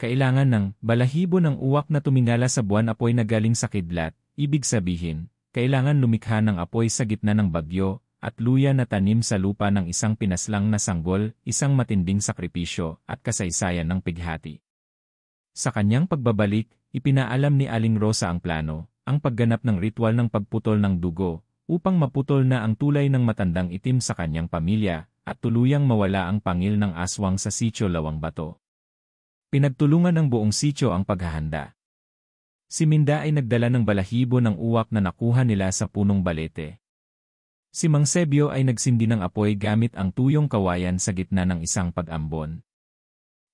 Kailangan ng balahibo ng uwak na tumingala sa buwan apoy na galing sa kidlat, ibig sabihin, kailangan lumikha ng apoy sa gitna ng bagyo, at luya na tanim sa lupa ng isang pinaslang na sanggol, isang matinding sakripisyo, at kasaysayan ng pighati. Sa kanyang pagbabalik, ipinaalam ni Aling Rosa ang plano, ang pagganap ng ritual ng pagputol ng dugo, upang maputol na ang tulay ng matandang itim sa kanyang pamilya, at tuluyang mawala ang pangil ng aswang sa sitio Lawang Bato. Pinagtulungan ng buong sitio ang paghahanda. Si Minda ay nagdala ng balahibo ng uwak na nakuha nila sa punong balete. Si Mang Sebio ay nagsindi ng apoy gamit ang tuyong kawayan sa gitna ng isang pag-ambon.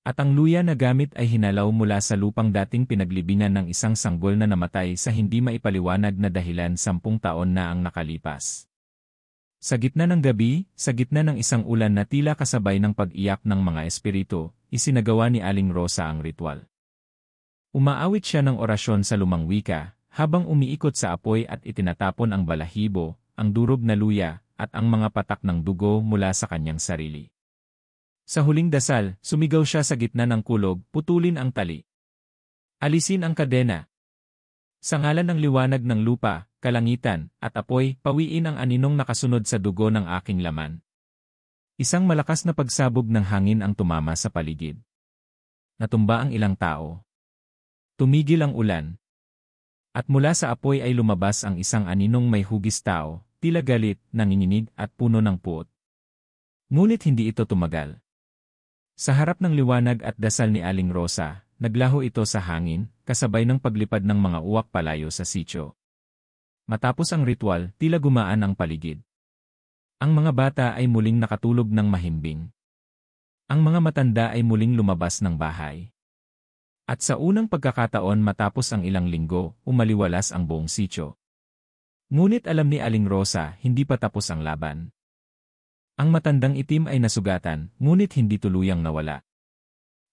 At ang luya na gamit ay hinalaw mula sa lupang dating pinaglibingan ng isang sanggol na namatay sa hindi maipaliwanag na dahilan 10 taon na ang nakalipas. Sa gitna ng gabi, sa gitna ng isang ulan na tila kasabay ng pag-iyak ng mga espiritu, isinagawa ni Aling Rosa ang ritual. Umaawit siya ng orasyon sa lumang wika, habang umiikot sa apoy at itinatapon ang balahibo, ang durog na luya, at ang mga patak ng dugo mula sa kanyang sarili. Sa huling dasal, sumigaw siya sa gitna ng kulog, putulin ang tali. Alisin ang kadena. Sa ngalan ng liwanag ng lupa, kalangitan, at apoy, pawiin ang aninong nakasunod sa dugo ng aking laman. Isang malakas na pagsabog ng hangin ang tumama sa paligid. Natumba ang ilang tao. Tumigil ang ulan. At mula sa apoy ay lumabas ang isang aninong may hugis tao, tila galit, nanginginig at puno ng puot. Ngunit hindi ito tumagal. Sa harap ng liwanag at dasal ni Aling Rosa, naglaho ito sa hangin, kasabay ng paglipad ng mga uwak palayo sa sitio. Matapos ang ritual, tila gumaan ang paligid. Ang mga bata ay muling nakatulog ng mahimbing. Ang mga matanda ay muling lumabas ng bahay. At sa unang pagkakataon matapos ang ilang linggo, umaliwalas ang buong sitio. Ngunit alam ni Aling Rosa, hindi pa tapos ang laban. Ang matandang itim ay nasugatan, ngunit hindi tuluyang nawala.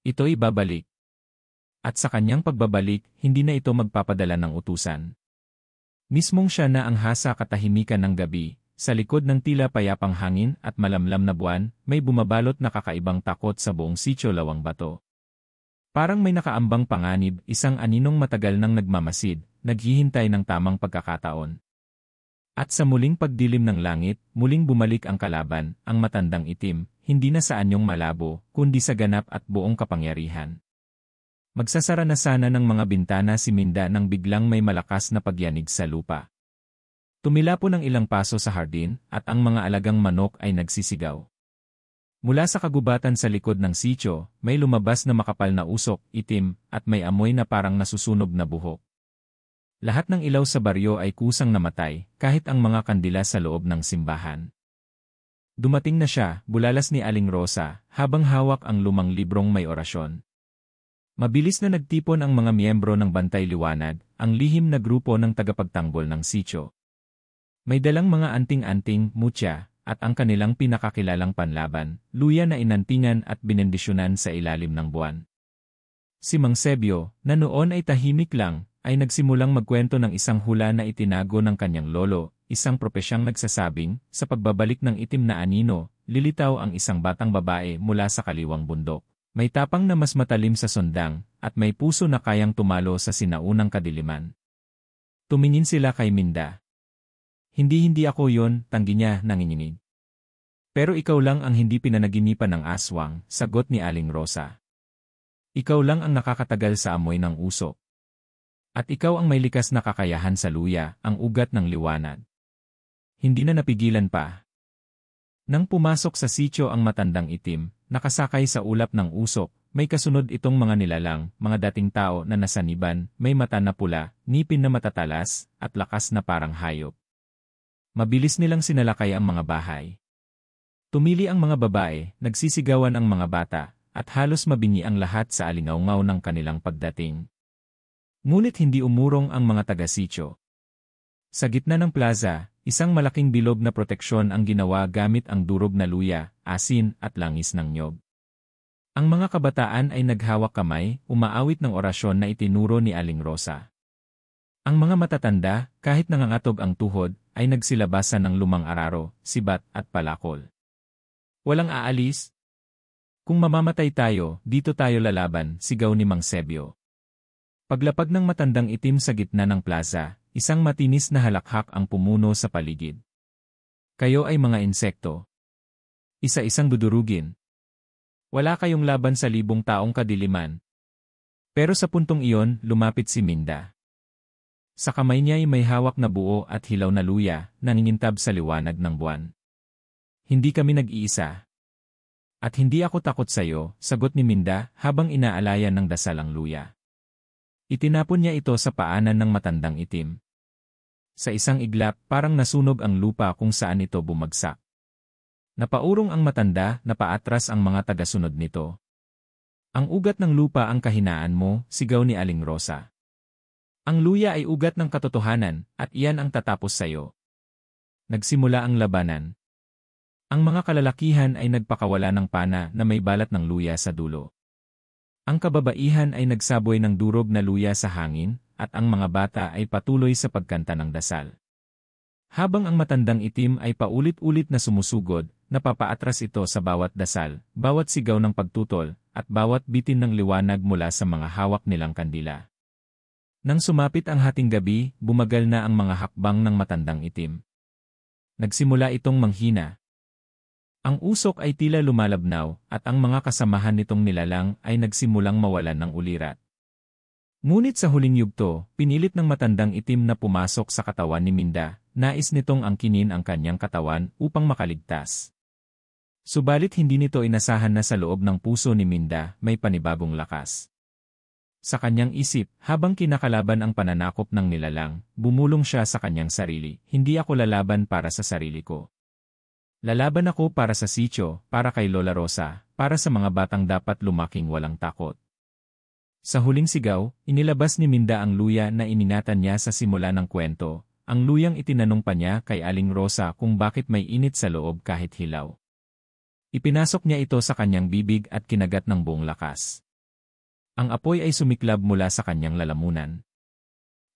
Ito'y babalik. At sa kanyang pagbabalik, hindi na ito magpapadala ng utusan. Mismong siya na ang hasa katahimikan ng gabi, sa likod ng tila payapang hangin at malamlam na buwan, may bumabalot na kakaibang takot sa buong sitio Lawang Bato. Parang may nakaambang panganib, isang aninong matagal nang nagmamasid, naghihintay ng tamang pagkakataon. At sa muling pagdilim ng langit, muling bumalik ang kalaban, ang matandang itim, hindi na sa anyong malabo, kundi sa ganap at buong kapangyarihan. Magsasara na sana ng mga bintana si Minda nang biglang may malakas na pagyanig sa lupa. Tumila po ng ilang paso sa hardin at ang mga alagang manok ay nagsisigaw. Mula sa kagubatan sa likod ng sitio, may lumabas na makapal na usok, itim, at may amoy na parang nasusunog na buhok. Lahat ng ilaw sa baryo ay kusang namatay, kahit ang mga kandila sa loob ng simbahan. Dumating na siya, bulalas ni Aling Rosa, habang hawak ang lumang librong may orasyon. Mabilis na nagtipon ang mga miyembro ng Bantay Liwanag, ang lihim na grupo ng tagapagtanggol ng sitio. May dalang mga anting-anting, mutya, at ang kanilang pinakakilalang panlaban, luya na inantingan at binendisyonan sa ilalim ng buwan. Si Mang Sebio, na noon ay tahimik lang, ay nagsimulang magkwento ng isang hula na itinago ng kanyang lolo, isang propesyang nagsasabing, sa pagbabalik ng itim na anino, lilitaw ang isang batang babae mula sa kaliwang bundok. May tapang na mas matalim sa sundang, at may puso na kayang tumalo sa sinaunang kadiliman. Tumingin sila kay Minda. Hindi ako yon, tanggi niya nanginginig. Pero ikaw lang ang hindi pinanaginipan ng aswang, sagot ni Aling Rosa. Ikaw lang ang nakakatagal sa amoy ng usok. At ikaw ang may likas na kakayahan sa luya, ang ugat ng liwanag. Hindi na napigilan pa. Nang pumasok sa sitio ang matandang itim, nakasakay sa ulap ng usok, may kasunod itong mga nilalang, mga dating tao na nasaniban, may mata na pula, ngipin na matatalas, at lakas na parang hayop. Mabilis nilang sinalakay ang mga bahay. Tumili ang mga babae, nagsisigawan ang mga bata, at halos mabingi ang lahat sa alingawngaw ng kanilang pagdating. Ngunit hindi umurong ang mga taga-sitio. Sa gitna ng plaza, isang malaking bilog na proteksyon ang ginawa gamit ang durog na luya, asin at langis ng nyog. Ang mga kabataan ay naghawak kamay, umaawit ng orasyon na itinuro ni Aling Rosa. Ang mga matatanda, kahit nangangatog ang tuhod, ay nagsilabasan ng lumang araro, sibat at palakol. Walang aalis? Kung mamamatay tayo, dito tayo lalaban, sigaw ni Mang Sebio. Paglapag ng matandang itim sa gitna ng plaza, isang matinis na halakhak ang pumuno sa paligid. Kayo ay mga insekto. Isa-isang dudurugin. Wala kayong laban sa libong taong kadiliman. Pero sa puntong iyon, lumapit si Minda. Sa kamay niya ay may hawak na buo at hilaw na luya, nangingintab sa liwanag ng buwan. Hindi kami nag-iisa. At hindi ako takot sa iyo, sagot ni Minda habang inaalayan ng dasal ang luya. Itinapon niya ito sa paanan ng matandang itim. Sa isang iglap, parang nasunog ang lupa kung saan ito bumagsak. Napaurong ang matanda, napaatras ang mga tagasunod nito. Ang ugat ng lupa ang kahinaan mo, sigaw ni Aling Rosa. Ang luya ay ugat ng katotohanan, at iyan ang tatapos sa iyo. Nagsimula ang labanan. Ang mga kalalakihan ay nagpakawala ng pana na may balat ng luya sa dulo. Ang kababaihan ay nagsaboy ng durog na luya sa hangin, at ang mga bata ay patuloy sa pagkanta ng dasal. Habang ang matandang itim ay paulit-ulit na sumusugod, napapaatras ito sa bawat dasal, bawat sigaw ng pagtutol, at bawat bitin ng liwanag mula sa mga hawak nilang kandila. Nang sumapit ang hating gabi, bumagal na ang mga hakbang ng matandang itim. Nagsimula itong manghina. Ang usok ay tila lumalabnaw, at ang mga kasamahan nitong nilalang ay nagsimulang mawalan ng ulirat. Ngunit sa huling yugto, pinilit ng matandang itim na pumasok sa katawan ni Minda, nais nitong angkinin ang kanyang katawan upang makaligtas. Subalit hindi nito inasahan na sa loob ng puso ni Minda may panibagong lakas. Sa kanyang isip, habang kinakalaban ang pananakop ng nilalang, bumulong siya sa kanyang sarili, hindi ako lalaban para sa sarili ko. Lalaban ako para sa sitio, para kay Lola Rosa, para sa mga batang dapat lumaking walang takot. Sa huling sigaw, inilabas ni Minda ang luya na ininatan niya sa simula ng kwento, ang luyang itinanong pa niya kay Aling Rosa kung bakit may init sa loob kahit hilaw. Ipinasok niya ito sa kanyang bibig at kinagat ng buong lakas. Ang apoy ay sumiklab mula sa kanyang lalamunan.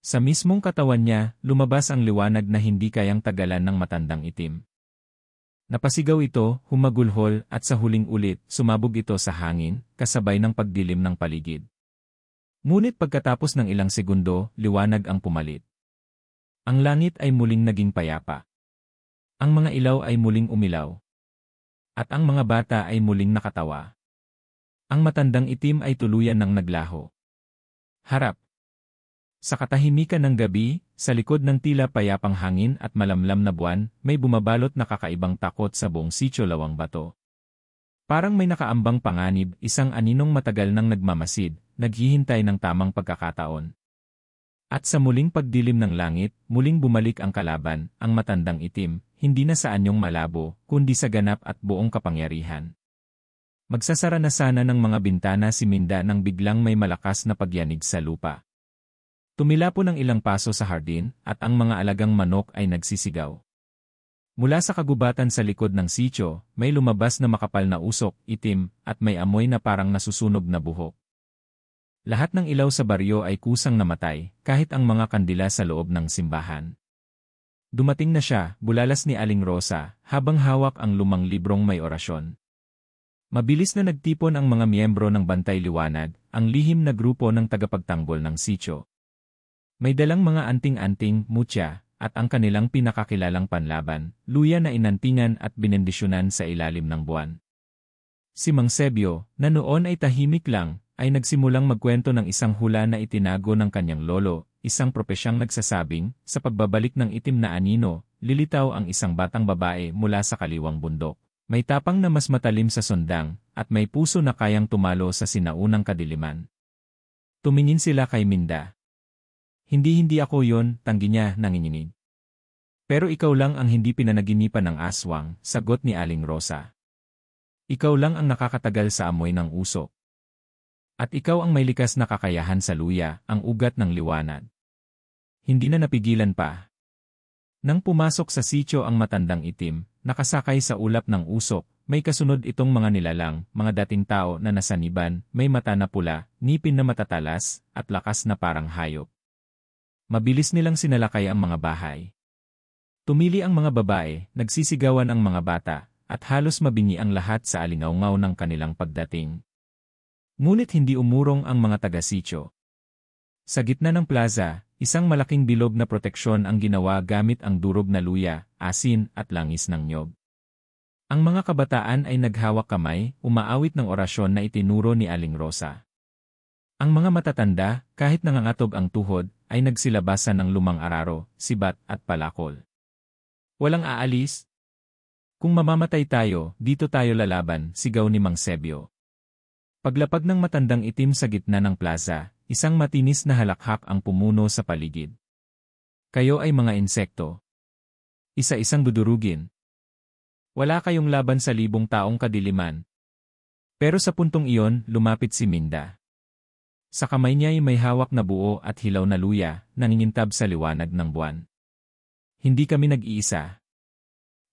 Sa mismong katawan niya, lumabas ang liwanag na hindi kayang tagalan ng matandang itim. Napasigaw ito, humagulhol, at sa huling ulit, sumabog ito sa hangin, kasabay ng pagdilim ng paligid. Ngunit pagkatapos ng ilang segundo, liwanag ang pumalit. Ang langit ay muling naging payapa. Ang mga ilaw ay muling umilaw. At ang mga bata ay muling nakatawa. Ang matandang itim ay tuluyan ng naglaho. Harap. Sa katahimikan ng gabi, sa likod ng tila payapang hangin at malamlam na buwan, may bumabalot na kakaibang takot sa buong sitio Lawang Bato. Parang may nakaambang panganib, isang aninong matagal nang nagmamasid, naghihintay ng tamang pagkakataon. At sa muling pagdilim ng langit, muling bumalik ang kalaban, ang matandang itim, hindi na sa anyong malabo, kundi sa ganap at buong kapangyarihan. Magsasara na sana ng mga bintana si Minda nang biglang may malakas na pagyanig sa lupa. Tumila po ng ilang paso sa hardin, at ang mga alagang manok ay nagsisigaw. Mula sa kagubatan sa likod ng sitio, may lumabas na makapal na usok, itim, at may amoy na parang nasusunog na buhok. Lahat ng ilaw sa baryo ay kusang namatay, kahit ang mga kandila sa loob ng simbahan. Dumating na siya, bulalas ni Aling Rosa, habang hawak ang lumang librong may orasyon. Mabilis na nagtipon ang mga miyembro ng Bantay Liwanag, ang lihim na grupo ng tagapagtanggol ng sitio. May dalang mga anting-anting, mutya, at ang kanilang pinakakilalang panlaban, luya na inantingan at binendisyonan sa ilalim ng buwan. Si Mang Sebio, na noon ay tahimik lang, ay nagsimulang magkwento ng isang hula na itinago ng kanyang lolo, isang propesyang nagsasabing, sa pagbabalik ng itim na anino, lilitaw ang isang batang babae mula sa kaliwang bundok. May tapang na mas matalim sa sundang, at may puso na kayang tumalo sa sinaunang kadiliman. Tumingin sila kay Minda. Hindi ako yon, tanggi niya nanginginig. Pero ikaw lang ang hindi pinanaginipan ng aswang, sagot ni Aling Rosa. Ikaw lang ang nakakatagal sa amoy ng usok. At ikaw ang may likas na kakayahan sa luya, ang ugat ng liwanag. Hindi na napigilan pa. Nang pumasok sa sitio ang matandang itim, nakasakay sa ulap ng usok, may kasunod itong mga nilalang, mga dating tao na nasaniban, may mata na pula, ngipin na matatalas, at lakas na parang hayop. Mabilis nilang sinalakay ang mga bahay. Tumili ang mga babae, nagsisigawan ang mga bata, at halos mabingi ang lahat sa alingawngaw ng kanilang pagdating. Ngunit hindi umurong ang mga taga-sitio. Sa gitna ng plaza, isang malaking bilog na proteksyon ang ginawa gamit ang durog na luya, asin at langis ng nyog. Ang mga kabataan ay naghawak kamay, umaawit ng orasyon na itinuro ni Aling Rosa. Ang mga matatanda, kahit nangangatog ang tuhod, ay nagsilabasan ng lumang araro, sibat at palakol. Walang aalis? Kung mamamatay tayo, dito tayo lalaban, sigaw ni Mang Sebio. Paglapag ng matandang itim sa gitna ng plaza, isang matinis na halakhak ang pumuno sa paligid. Kayo ay mga insekto. Isa-isang dudurugin. Wala kayong laban sa libong taong kadiliman. Pero sa puntong iyon, lumapit si Minda. Sa kamay niya ay may hawak na buo at hilaw na luya, nangingintab sa liwanag ng buwan. Hindi kami nag-iisa.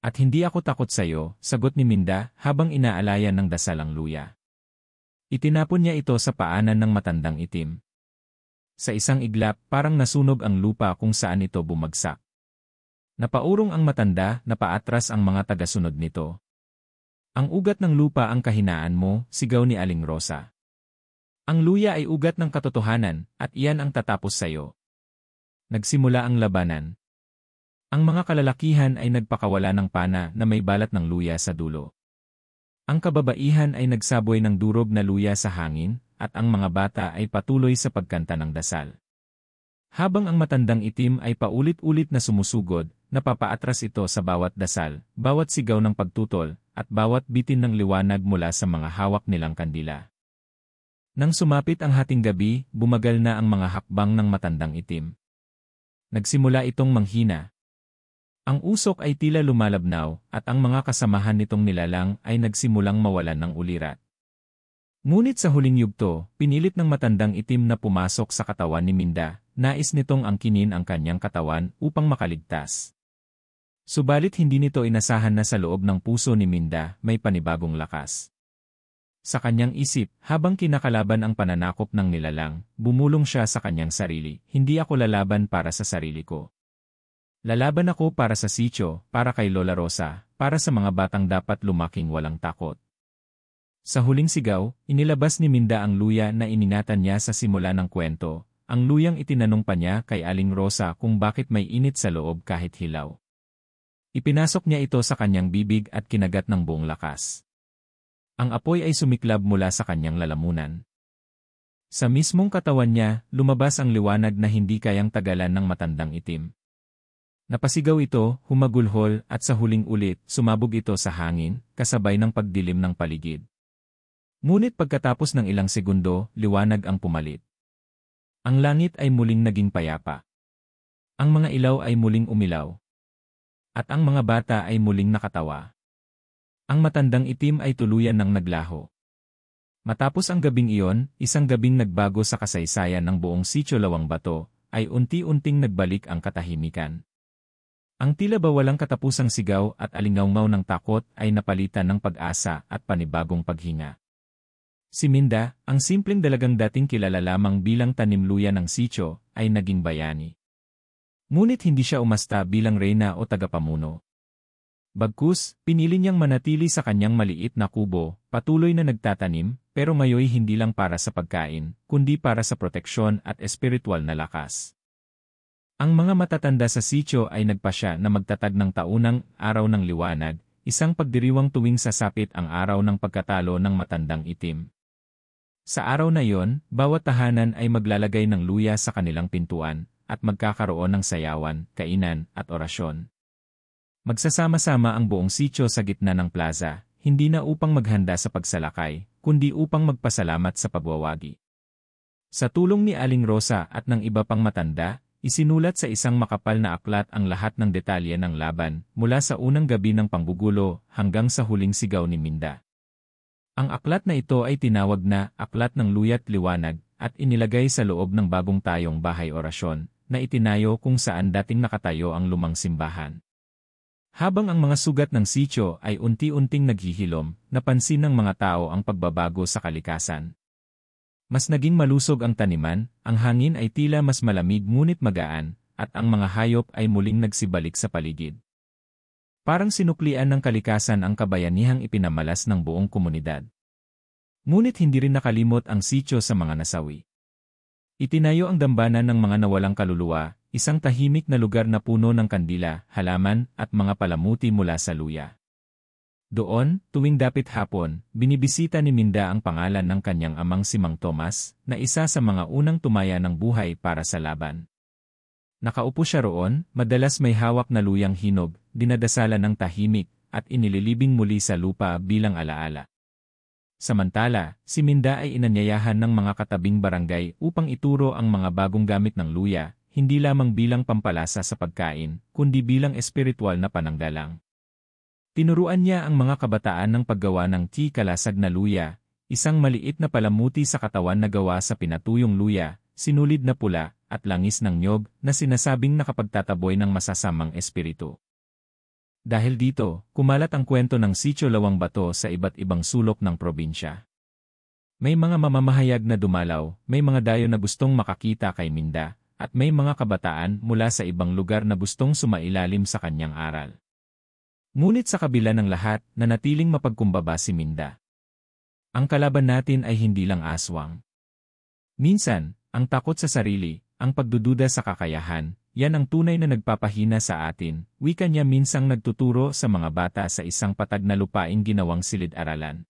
At hindi ako takot sa iyo, sagot ni Minda habang inaalayan ng dasal ang luya. Itinapon niya ito sa paanan ng matandang itim. Sa isang iglap, parang nasunog ang lupa kung saan ito bumagsak. Napaurong ang matanda, napaatras ang mga tagasunod nito. Ang ugat ng lupa ang kahinaan mo, sigaw ni Aling Rosa. Ang luya ay ugat ng katotohanan, at iyan ang tatapos sa iyo. Nagsimula ang labanan. Ang mga kalalakihan ay nagpakawala ng pana na may balat ng luya sa dulo. Ang kababaihan ay nagsaboy ng durog na luya sa hangin, at ang mga bata ay patuloy sa pagkanta ng dasal. Habang ang matandang itim ay paulit-ulit na sumusugod, napapaatras ito sa bawat dasal, bawat sigaw ng pagtutol, at bawat bitin ng liwanag mula sa mga hawak nilang kandila. Nang sumapit ang hating gabi, bumagal na ang mga hakbang ng matandang itim. Nagsimula itong manghina. Ang usok ay tila lumalabnaw, at ang mga kasamahan nitong nilalang ay nagsimulang mawalan ng ulirat. Ngunit sa huling yugto, pinilit ng matandang itim na pumasok sa katawan ni Minda, nais nitong angkinin ang kanyang katawan upang makaligtas. Subalit hindi nito inasahan na sa loob ng puso ni Minda may panibagong lakas. Sa kanyang isip, habang kinakalaban ang pananakop ng nilalang, bumulong siya sa kanyang sarili, hindi ako lalaban para sa sarili ko. Lalaban ako para sa sitio, para kay Lola Rosa, para sa mga batang dapat lumaking walang takot. Sa huling sigaw, inilabas ni Minda ang luya na ininatan niya sa simula ng kwento, ang luyang itinanong pa niya kay Aling Rosa kung bakit may init sa loob kahit hilaw. Ipinasok niya ito sa kanyang bibig at kinagat ng buong lakas. Ang apoy ay sumiklab mula sa kanyang lalamunan. Sa mismong katawan niya, lumabas ang liwanag na hindi kayang tagalan ng matandang itim. Napasigaw ito, humagulhol, at sa huling ulit, sumabog ito sa hangin, kasabay ng pagdilim ng paligid. Ngunit pagkatapos ng ilang segundo, liwanag ang pumalit. Ang langit ay muling naging payapa. Ang mga ilaw ay muling umilaw. At ang mga bata ay muling nakatawa. Ang matandang itim ay tuluyan ng naglaho. Matapos ang gabing iyon, isang gabing nagbago sa kasaysayan ng buong Sitio Lawang Bato, ay unti-unting nagbalik ang katahimikan. Ang tila ba walang katapusang sigaw at alingawngaw ng takot ay napalitan ng pag-asa at panibagong paghinga. Si Minda, ang simpleng dalagang dating kilala lamang bilang tanimluya ng sitio, ay naging bayani. Ngunit hindi siya umasta bilang reyna o tagapamuno. Bagkus, pinili niyang manatili sa kanyang maliit na kubo, patuloy na nagtatanim, pero ngayoy hindi lang para sa pagkain, kundi para sa proteksyon at espiritual na lakas. Ang mga matatanda sa sitio ay nagpasya na magtatag ng taunang araw ng liwanag, isang pagdiriwang tuwing sasapit ang araw ng pagkatalo ng matandang itim. Sa araw na iyon, bawat tahanan ay maglalagay ng luya sa kanilang pintuan, at magkakaroon ng sayawan, kainan, at orasyon. Magsasama-sama ang buong sitio sa gitna ng plaza, hindi na upang maghanda sa pagsalakay, kundi upang magpasalamat sa pagwawagi. Sa tulong ni Aling Rosa at ng iba pang matanda, isinulat sa isang makapal na aklat ang lahat ng detalye ng laban, mula sa unang gabi ng panggugulo hanggang sa huling sigaw ni Minda. Ang aklat na ito ay tinawag na Aklat ng Luya't Liwanag at inilagay sa loob ng bagong tayong bahay orasyon, na itinayo kung saan dating nakatayo ang lumang simbahan. Habang ang mga sugat ng sitio ay unti-unting naghihilom, napansin ng mga tao ang pagbabago sa kalikasan. Mas naging malusog ang taniman, ang hangin ay tila mas malamig ngunit magaan, at ang mga hayop ay muling nagsibalik sa paligid. Parang sinuklian ng kalikasan ang kabayanihang ipinamalas ng buong komunidad. Ngunit hindi rin nakalimot ang sitio sa mga nasawi. Itinayo ang dambana ng mga nawalang kaluluwa, isang tahimik na lugar na puno ng kandila, halaman, at mga palamuti mula sa luya. Doon, tuwing dapit hapon, binibisita ni Minda ang pangalan ng kanyang amang si Mang Tomas, na isa sa mga unang tumaya ng buhay para sa laban. Nakaupo siya roon, madalas may hawak na luyang hinog, dinadasalan ng tahimik, at inililibing muli sa lupa bilang alaala. Samantala, si Minda ay inanyayahan ng mga katabing barangay upang ituro ang mga bagong gamit ng luya, hindi lamang bilang pampalasa sa pagkain, kundi bilang espiritual na pananggalang. Tinuruan niya ang mga kabataan ng paggawa ng kalasag na luya, isang maliit na palamuti sa katawan na gawa sa pinatuyong luya, sinulid na pula, at langis ng nyog na sinasabing nakapagtataboy ng masasamang espiritu. Dahil dito, kumalat ang kwento ng Sitio Lawang Bato sa iba't ibang sulok ng probinsya. May mga mamamahayag na dumalaw, may mga dayo na gustong makakita kay Minda, at may mga kabataan mula sa ibang lugar na gustong sumailalim sa kanyang aral. Ngunit sa kabila ng lahat, nanatiling mapagkumbaba si Minda. Ang kalaban natin ay hindi lang aswang. Minsan, ang takot sa sarili, ang pagdududa sa kakayahan, yan ang tunay na nagpapahina sa atin, wika niya minsang nagtuturo sa mga bata sa isang patag na lupaing ginawang silid-aralan.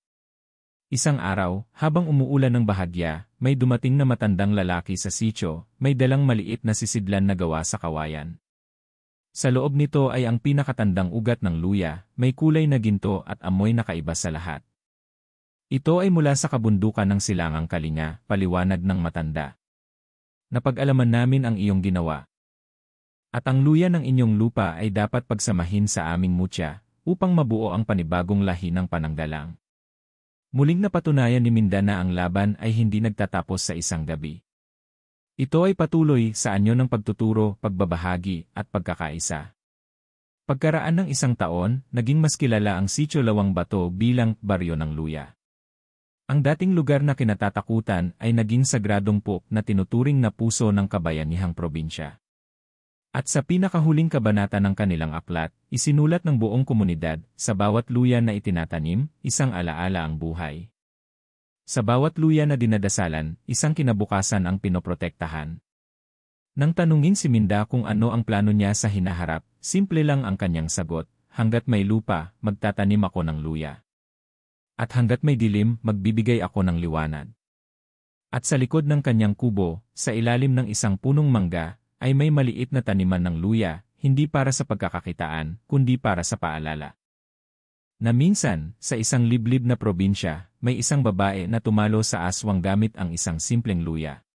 Isang araw, habang umuulan ng bahagya, may dumating na matandang lalaki sa sitio, may dalang maliit na sisidlan na gawa sa kawayan. Sa loob nito ay ang pinakatandang ugat ng luya, may kulay na ginto at amoy na kaiba sa lahat. Ito ay mula sa kabundukan ng Silangang Kalinga, paliwanag ng matanda. Napag-alaman namin ang iyong ginawa. At ang luya ng inyong lupa ay dapat pagsamahin sa aming mutya, upang mabuo ang panibagong lahi ng pananggalang. Muling napatunayan ni Minda na ang laban ay hindi nagtatapos sa isang gabi. Ito ay patuloy sa anyo ng pagtuturo, pagbabahagi, at pagkakaisa. Pagkaraan ng isang taon, naging mas kilala ang Sitio Lawang Bato bilang Baryo ng Luya. Ang dating lugar na kinatatakutan ay naging sagradong pok na tinuturing na puso ng kabayanihang probinsya. At sa pinakahuling kabanata ng kanilang aklat, isinulat ng buong komunidad, sa bawat luya na itinatanim, isang alaala ang buhay. Sa bawat luya na dinadasalan, isang kinabukasan ang pinoprotektahan. Nang tanungin si Minda kung ano ang plano niya sa hinaharap, simple lang ang kanyang sagot, hanggat may lupa, magtatanim ako ng luya. At hanggat may dilim, magbibigay ako ng liwanag. At sa likod ng kanyang kubo, sa ilalim ng isang punong mangga, ay may maliit na taniman ng luya, hindi para sa pagkakakitaan, kundi para sa paalala. Na minsan, sa isang liblib na probinsya, may isang babae na tumalo sa aswang gamit ang isang simpleng luya.